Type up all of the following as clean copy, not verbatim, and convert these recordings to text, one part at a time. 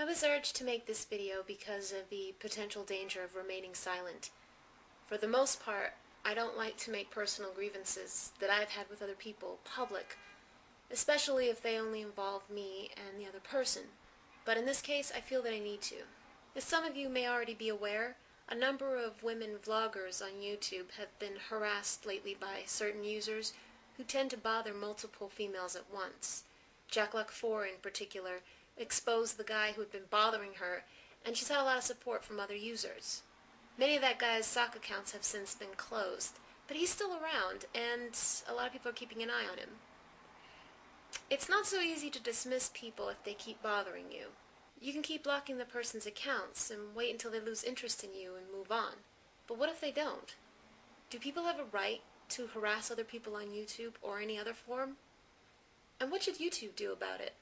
was urged to make this video because of the potential danger of remaining silent. For the most part, I don't like to make personal grievances that I've had with other people public, especially if they only involve me and the other person. But in this case, I feel that I need to. As some of you may already be aware, a number of women vloggers on YouTube have been harassed lately by certain users who tend to bother multiple females at once. JackLuck4 in particular exposed the guy who had been bothering her, and she's had a lot of support from other users. Many of that guy's sock accounts have since been closed, but he's still around, and a lot of people are keeping an eye on him. It's not so easy to dismiss people if they keep bothering you. You can keep blocking the person's accounts and wait until they lose interest in you and move on. But what if they don't? Do people have a right to harass other people on YouTube or any other forum? And what should YouTube do about it?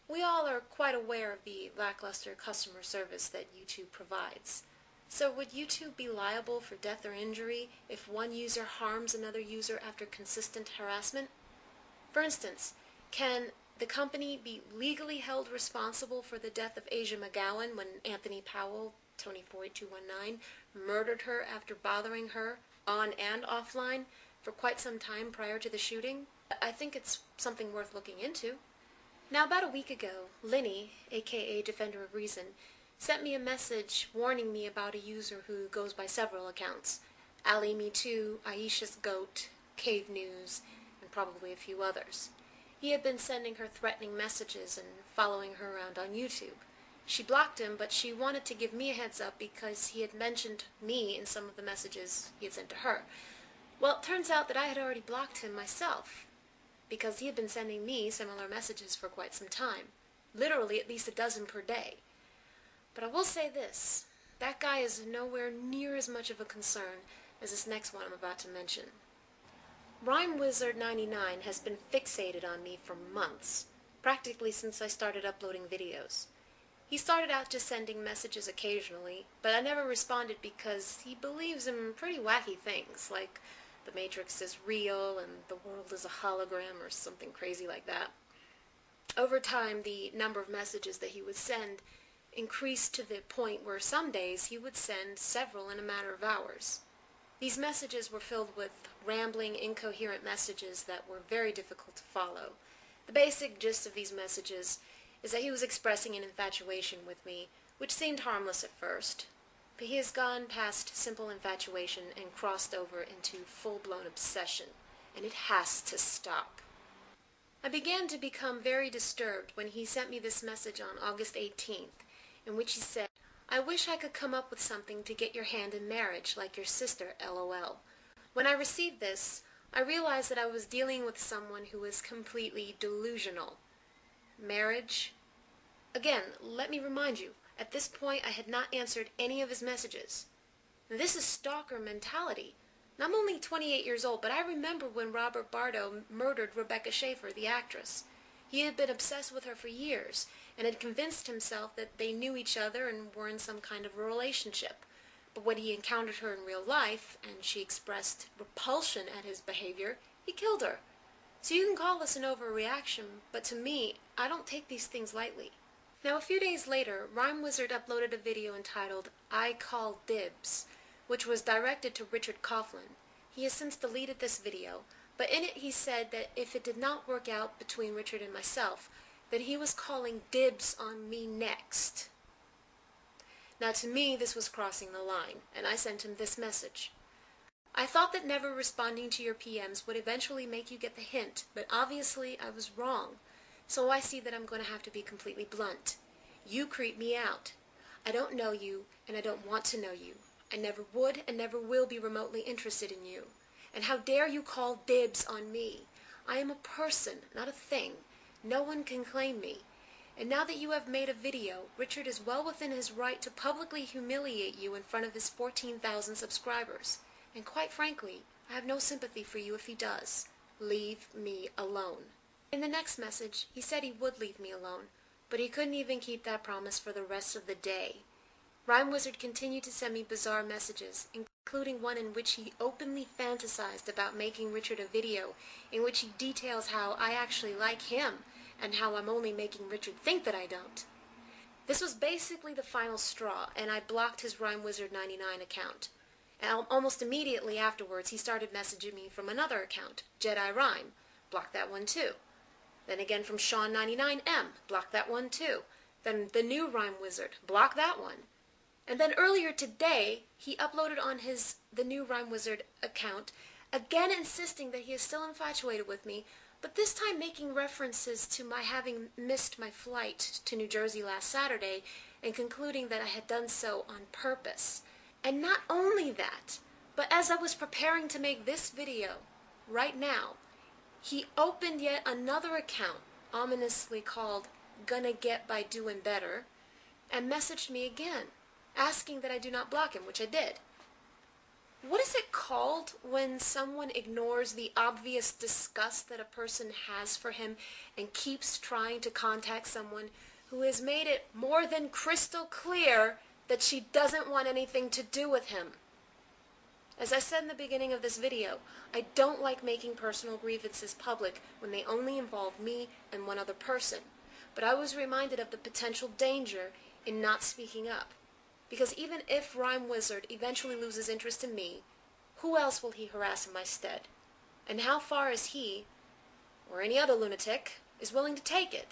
We all are quite aware of the lackluster customer service that YouTube provides. So would YouTube be liable for death or injury if one user harms another user after consistent harassment? For instance, can the company be legally held responsible for the death of Asia McGowan when Anthony Powell, Tony48219, murdered her after bothering her on and offline for quite some time prior to the shooting? I think it's something worth looking into. Now, about a week ago, Linny, aka Defender of Reason, sent me a message warning me about a user who goes by several accounts: allymetoo, aishasgoat, cavenewz, and probably a few others. He had been sending her threatening messages and following her around on YouTube. She blocked him, but she wanted to give me a heads up because he had mentioned me in some of the messages he had sent to her. Well, it turns out that I had already blocked him myself, because he had been sending me similar messages for quite some time. Literally at least a dozen per day. But I will say this, that guy is nowhere near as much of a concern as this next one I'm about to mention. therhymewizard99 has been fixated on me for months, practically since I started uploading videos. He started out just sending messages occasionally, but I never responded because he believes in pretty wacky things, like the Matrix is real and the world is a hologram or something crazy like that. Over time, the number of messages that he would send increased to the point where some days he would send several in a matter of hours. These messages were filled with rambling, incoherent messages that were very difficult to follow. The basic gist of these messages is that he was expressing an infatuation with me, which seemed harmless at first. But he has gone past simple infatuation and crossed over into full-blown obsession, and it has to stop. I began to become very disturbed when he sent me this message on August 18th, in which he said, "I wish I could come up with something to get your hand in marriage like your sister, LOL." When I received this, I realized that I was dealing with someone who was completely delusional. Marriage? Again, let me remind you, at this point I had not answered any of his messages. This is stalker mentality. Now, I'm only 28 years old, but I remember when Robert Bardo murdered Rebecca Schaefer, the actress. He had been obsessed with her for years, and had convinced himself that they knew each other and were in some kind of a relationship. But when he encountered her in real life, and she expressed repulsion at his behavior, he killed her. So you can call this an overreaction, but to me, I don't take these things lightly. Now, a few days later, Rhymewizard uploaded a video entitled "I Call Dibs," which was directed to Richard Coughlin. He has since deleted this video, but in it he said that if it did not work out between Richard and myself, then he was calling dibs on me next. Now, to me, this was crossing the line, and I sent him this message. "I thought that never responding to your PMs would eventually make you get the hint, but obviously I was wrong. So I see that I'm going to have to be completely blunt. You creep me out. I don't know you, and I don't want to know you. I never would and never will be remotely interested in you. And how dare you call dibs on me? I am a person, not a thing. No one can claim me. And now that you have made a video, Richard is well within his right to publicly humiliate you in front of his 14,000 subscribers. And quite frankly, I have no sympathy for you if he does. Leave me alone." In the next message, he said he would leave me alone, but he couldn't even keep that promise for the rest of the day. Rhymewizard continued to send me bizarre messages, including one in which he openly fantasized about making Richard a video in which he details how I actually like him and how I'm only making Richard think that I don't. This was basically the final straw, and I blocked his rhymewizard99 account. And almost immediately afterwards, he started messaging me from another account, jedirhyme. Blocked that one too. Then again from Shawn99M. Blocked that one too. Then thenewrhymewizard. Blocked that one. And then earlier today, he uploaded on his thenewrhymewizard account, again insisting that he is still infatuated with me, but this time making references to my having missed my flight to New Jersey last Saturday and concluding that I had done so on purpose. And not only that, but as I was preparing to make this video, right now, he opened yet another account, ominously called gonnagetbydoinbetter, and messaged me again, asking that I do not block him, which I did. What is it called when someone ignores the obvious disgust that a person has for him and keeps trying to contact someone who has made it more than crystal clear that she doesn't want anything to do with him? As I said in the beginning of this video, I don't like making personal grievances public when they only involve me and one other person, but I was reminded of the potential danger in not speaking up. Because even if Rhymewizard eventually loses interest in me, who else will he harass in my stead? And how far is he, or any other lunatic, is willing to take it?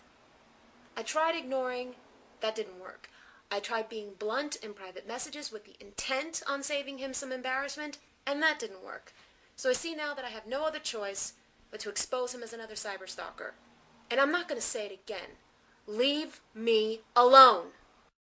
I tried ignoring. That didn't work. I tried being blunt in private messages with the intent on saving him some embarrassment, and that didn't work. So I see now that I have no other choice but to expose him as another cyber-stalker. And I'm not going to say it again. Leave me alone.